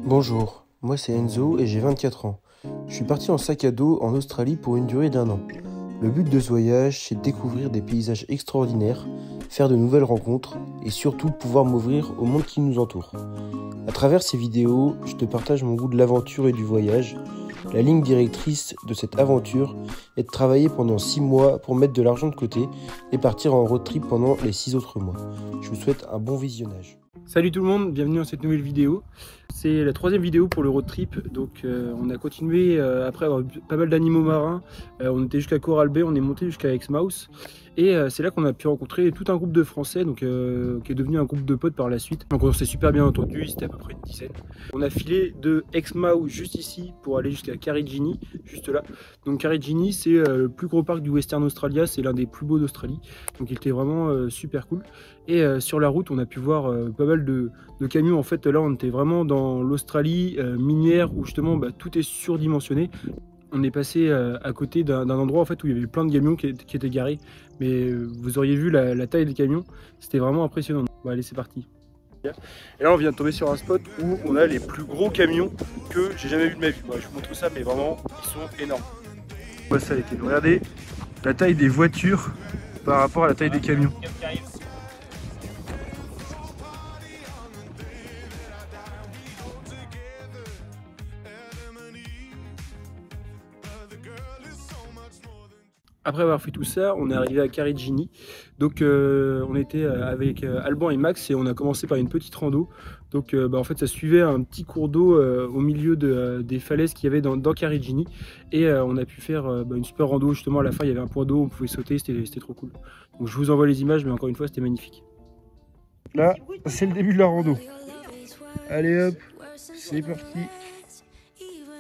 Bonjour, moi c'est Enzo et j'ai 24 ans. Je suis parti en sac à dos en Australie pour une durée d'1 an. Le but de ce voyage, c'est de découvrir des paysages extraordinaires, faire de nouvelles rencontres et surtout pouvoir m'ouvrir au monde qui nous entoure. À travers ces vidéos, je te partage mon goût de l'aventure et du voyage. La ligne directrice de cette aventure est de travailler pendant 6 mois pour mettre de l'argent de côté et partir en road trip pendant les 6 autres mois. Je vous souhaite un bon visionnage. Salut tout le monde, bienvenue dans cette nouvelle vidéo. C'est la 3e vidéo pour le road trip, donc on a continué après avoir vu pas mal d'animaux marins. On était jusqu'à Coral Bay, on est monté jusqu'à Exmouth et c'est là qu'on a pu rencontrer tout un groupe de Français, donc qui est devenu un groupe de potes par la suite. Donc on s'est super bien entendu, c'était à peu près une dizaine. On a filé de Exmouth juste ici pour aller jusqu'à Karijini, juste là. Donc Karijini, c'est le plus gros parc du Western Australia, c'est l'un des plus beaux d'Australie, donc il était vraiment super cool. Et sur la route, on a pu voir pas mal de camions. En fait, là, on était vraiment dans l'Australie minière où justement tout est surdimensionné. On est passé à côté d'un endroit en fait, où il y avait plein de camions qui étaient garés. Mais vous auriez vu la taille des camions, c'était vraiment impressionnant. Bon, allez, c'est parti. Et là, on vient de tomber sur un spot où on a les plus gros camions que j'ai jamais vu de ma vie. Je vous montre ça, mais vraiment, ils sont énormes. Voilà, ça a été. Regardez la taille des voitures par rapport à la taille des camions. Après avoir fait tout ça, on est arrivé à Karijini. Donc on était avec Alban et Max et on a commencé par une petite rando. Donc en fait ça suivait un petit cours d'eau au milieu des falaises qu'il y avait dans Karijini. Et on a pu faire une super rando. Justement à la fin il y avait un point d'eau, on pouvait sauter, c'était trop cool. Donc je vous envoie les images, mais encore une fois c'était magnifique. Là c'est le début de la rando. Allez hop, c'est parti.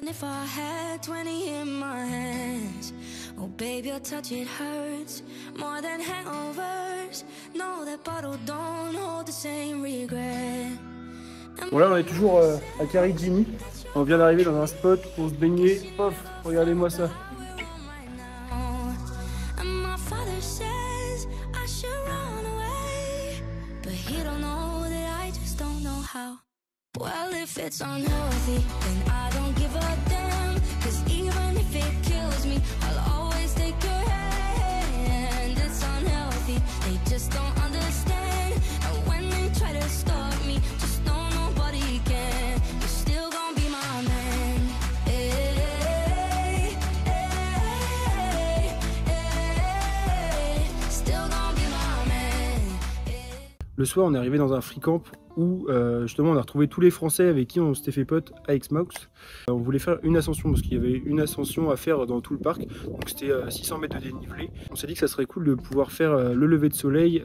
If I had 20 in my hands, oh baby, your touch it hurts more than hangovers. No, that bottle don't hold the same regret. Bon là on est toujours à Karijini. On vient d'arriver dans un spot pour se baigner. Hop, regardez-moi ça. Well, if it's unhealthy, then I don't give a damn. Cause even if it kills me, I'll always take your hand. It's unhealthy, they just don't understand. And when they try to stop me, just know nobody can. You're still gonna be my man. Hey, hey, hey, still gonna be my man. Le soir, on est arrivé dans un free camp où justement on a retrouvé tous les Français avec qui on s'était fait pote à Exmouth. On voulait faire une ascension parce qu'il y avait une ascension à faire dans tout le parc, donc c'était 600 mètres de dénivelé. On s'est dit que ça serait cool de pouvoir faire le lever de soleil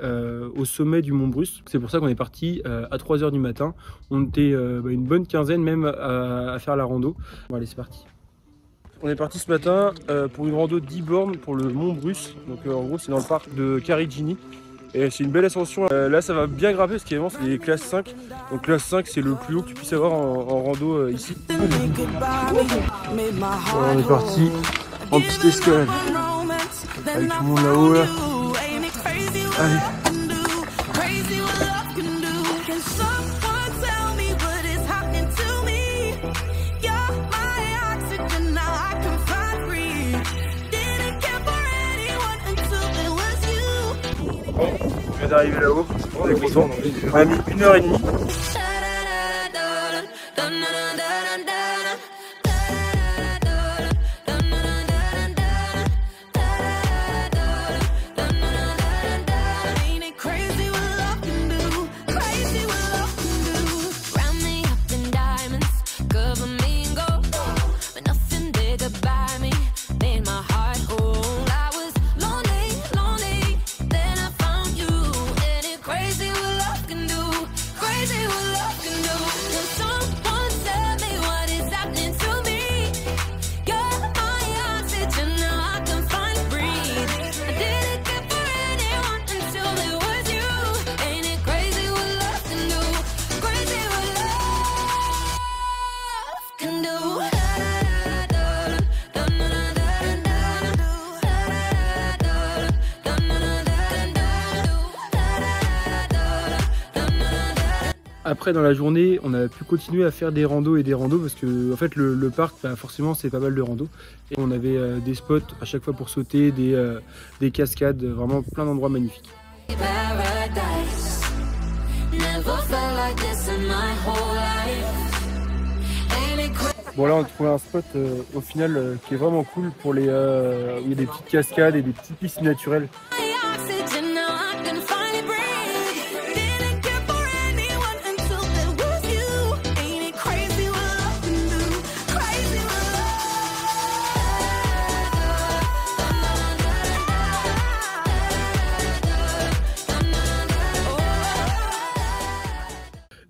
au sommet du mont Bruce. C'est pour ça qu'on est parti à 3 h du matin. On était une bonne quinzaine même à faire la rando. Bon allez, c'est parti. On est parti ce matin pour une rando d'10 bornes pour le mont Bruce. Donc en gros c'est dans le parc de Karijini. Et c'est une belle ascension. Là ça va bien grimper parce qu'évidemment c'est classe 5. Donc classe 5 c'est le plus haut que tu puisses avoir en rando ici. On est parti en petite escalade. Avec tout le monde là-haut là. Allez. On vient d'arriver là-haut, on est content. On a mis 1h30. Après dans la journée on a pu continuer à faire des randos parce que en fait le parc bah, forcément c'est pas mal de randos et on avait des spots à chaque fois pour sauter, des cascades, vraiment plein d'endroits magnifiques. Bon là on a trouvé un spot au final qui est vraiment cool pour les où il y a des petites cascades et des petites piscines naturelles.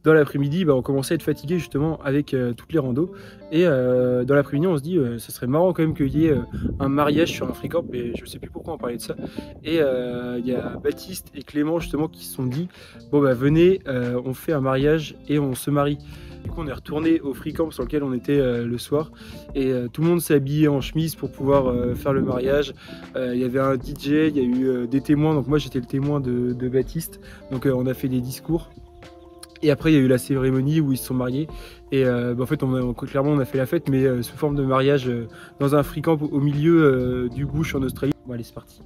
Dans l'après-midi, bah, on commençait à être fatigué justement avec toutes les randos. Et dans l'après-midi, on se dit, ça serait marrant quand même qu'il y ait un mariage sur un free-camp, mais je sais plus pourquoi on parlait de ça. Et il y a Baptiste et Clément justement qui se sont dit, bon bah venez, on fait un mariage et on se marie. Du coup, on est retourné au free-camp sur lequel on était le soir. Et tout le monde s'est habillé en chemise pour pouvoir faire le mariage. Il y avait un DJ, il y a eu des témoins. Donc moi, j'étais le témoin de Baptiste. Donc on a fait des discours. Et après il y a eu la cérémonie où ils se sont mariés et bah, en fait clairement on a fait la fête mais sous forme de mariage dans un free camp au milieu du bush en Australie. Bon allez c'est parti.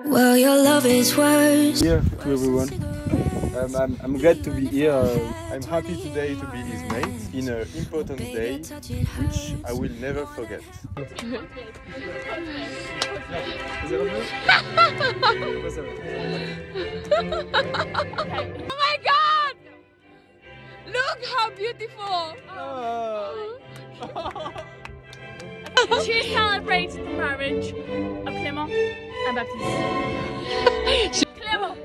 Well, your love is worse. Here to everyone. I'm glad to be here. I'm happy today to be his mate in an important day which I will never forget. Oh my God! Look how beautiful! She celebrates the marriage of Clément and Baptiste. Clément,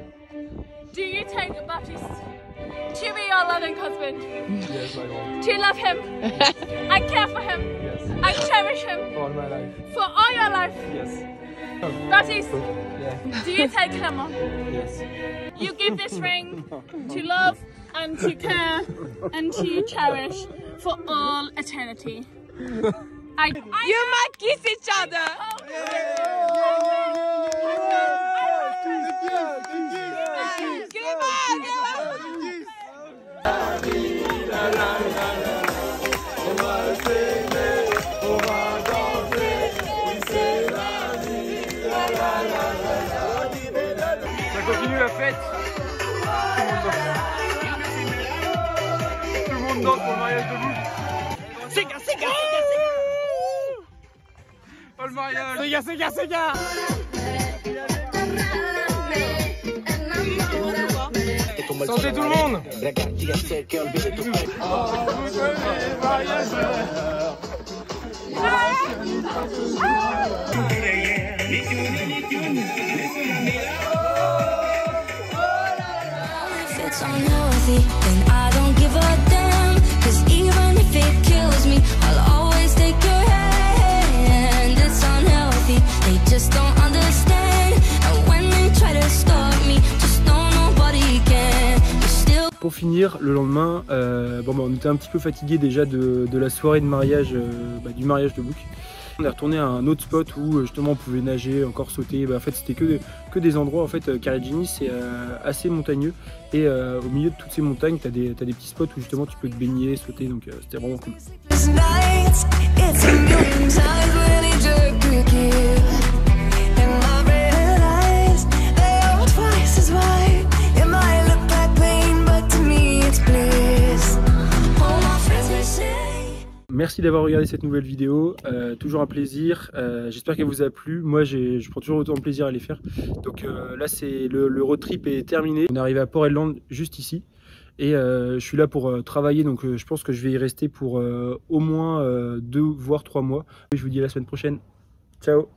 do you take Baptiste to be your loving husband? Yes, I want. Do you love him? I care for him. Yes. I cherish him. For all my life. For all your life. Yes. Baptiste, Yeah. do you take Clément? Yes. You give this ring to love and to care and to cherish for all eternity. You might kiss each other. Ça continue la fête. Tout le monde danse pour le mariage de vous. C'est gars. Oh le mariage. C'est gars. Sentez tout le monde. It's unhealthy, and I don't give a damn. Cause even if it kills me, I'll always take your hand. It's unhealthy, they just don't understand. And when they try to stop me, just know nobody can. You're still. Pour finir, le lendemain, on était un petit peu fatigué déjà de la soirée de mariage, du mariage de Bouc. On est retourné à un autre spot où justement on pouvait nager, encore sauter. En fait c'était que des endroits, en fait Karijini c'est assez montagneux et au milieu de toutes ces montagnes t'as des petits spots où justement tu peux te baigner, sauter, donc c'était vraiment cool. It's nights, it's a million times when he jerked me here. And I realize they are twice as wide. It might look like pain, but to me it's bliss. All my friends may say. Merci d'avoir regardé cette nouvelle vidéo, toujours un plaisir, j'espère qu'elle vous a plu. Moi je prends toujours autant de plaisir à les faire. Donc là c'est le road trip est terminé, on est arrivé à Port Hedland juste ici. Et je suis là pour travailler, donc je pense que je vais y rester pour au moins 2 voire 3 mois. Je vous dis à la semaine prochaine, ciao.